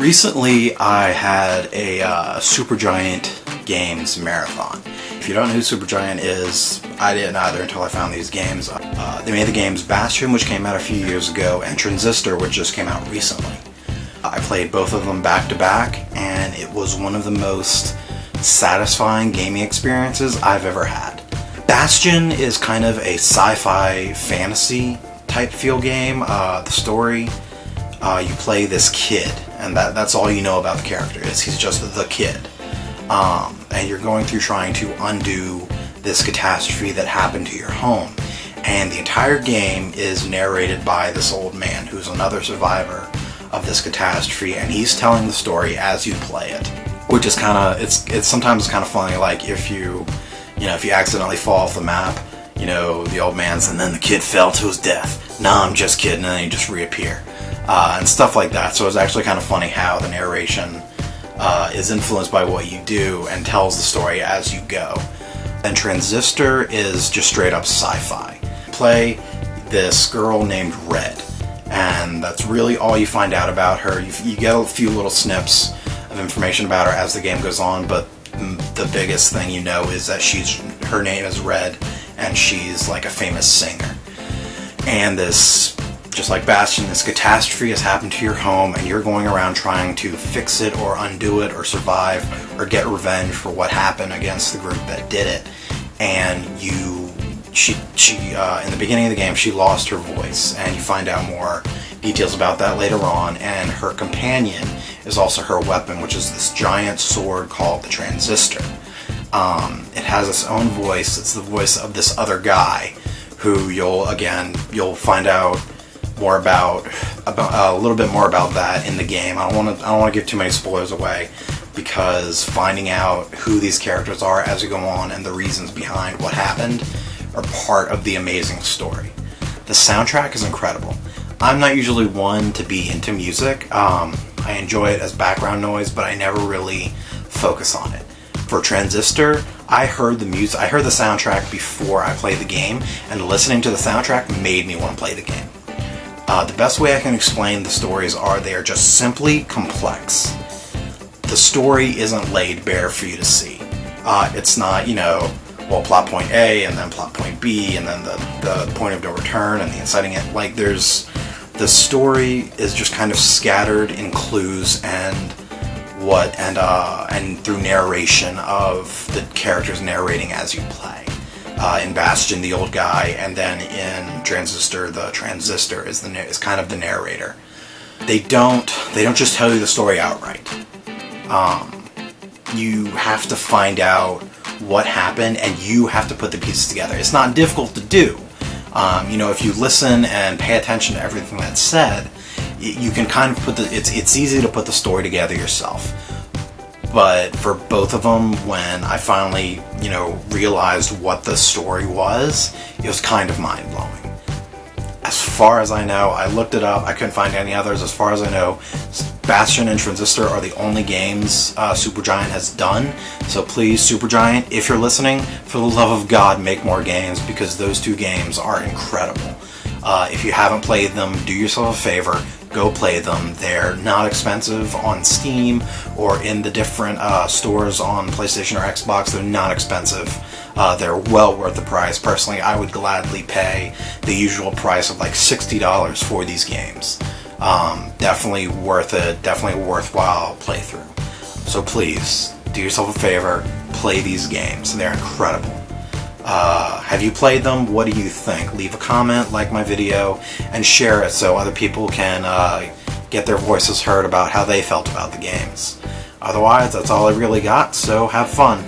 Recently, I had a Supergiant games marathon. If you don't know who Supergiant is, I didn't either until I found these games. They made the games Bastion, which came out a few years ago, and Transistor, which just came out recently. I played both of them back to back, and it was one of the most satisfying gaming experiences I've ever had. Bastion is kind of a sci-fi fantasy type feel game. The story, you play this kid, and that's all you know about the character is he's just the kid. And you're going through trying to undo this catastrophe that happened to your home. And the entire game is narrated by this old man who's another survivor of this catastrophe, and he's telling the story as you play it. Which is kind of, it's sometimes kind of funny, like if you accidentally fall off the map, the old man's, and then the kid fell to his death. Nah, I'm just kidding, and then you just reappear. And stuff like that. So it's actually kind of funny how the narration is influenced by what you do and tells the story as you go. And Transistor is just straight up sci-fi. Play this girl named Red, and that's really all you find out about her. You get a few little snips of information about her as the game goes on, but the biggest thing you know is that her name is Red, and she's like a famous singer. And this, just like Bastion, this catastrophe has happened to your home, and you're going around trying to fix it or undo it or survive or get revenge for what happened against the group that did it. And she in the beginning of the game, she lost her voice, and you find out more details about that later on. And her companion is also her weapon, which is this giant sword called the Transistor. It has its own voice. It's the voice of this other guy who you'll find out more about a little bit more about that in the game. I don't want to give too many spoilers away, because finding out who these characters are as you go on and the reasons behind what happened are part of the amazing story. The soundtrack is incredible. I'm not usually one to be into music. I enjoy it as background noise, but I never really focus on it. For Transistor, I heard the soundtrack before I played the game, and listening to the soundtrack made me want to play the game. The best way I can explain the stories they are just simply complex. The story isn't laid bare for you to see. It's not, plot point A, and then plot point B, and then the point of no return, and the inciting it. The story is just kind of scattered in clues and through narration of the characters narrating as you play. In Bastion, the old guy, and then in Transistor, the Transistor is kind of the narrator. They don't just tell you the story outright. You have to find out what happened, and you have to put the pieces together. It's not difficult to do. If you listen and pay attention to everything that's said, you can kind of it's easy to put the story together yourself. But for both of them, when I finally, realized what the story was, it was kind of mind-blowing. As far as I know, I looked it up, I couldn't find any others. As far as I know, Bastion and Transistor are the only games Supergiant has done. So please, Supergiant, if you're listening, for the love of God, make more games, because those two games are incredible. If you haven't played them, do yourself a favor, go play them. They're not expensive on Steam or in the different stores on PlayStation or Xbox. They're not expensive. They're well worth the price. Personally, I would gladly pay the usual price of like $60 for these games. Definitely worth it. Definitely a worthwhile playthrough. So please, do yourself a favor, play these games. They're incredible. Have you played them? What do you think? Leave a comment, like my video, and share it so other people can get their voices heard about how they felt about the games. Otherwise, that's all I really got, so have fun.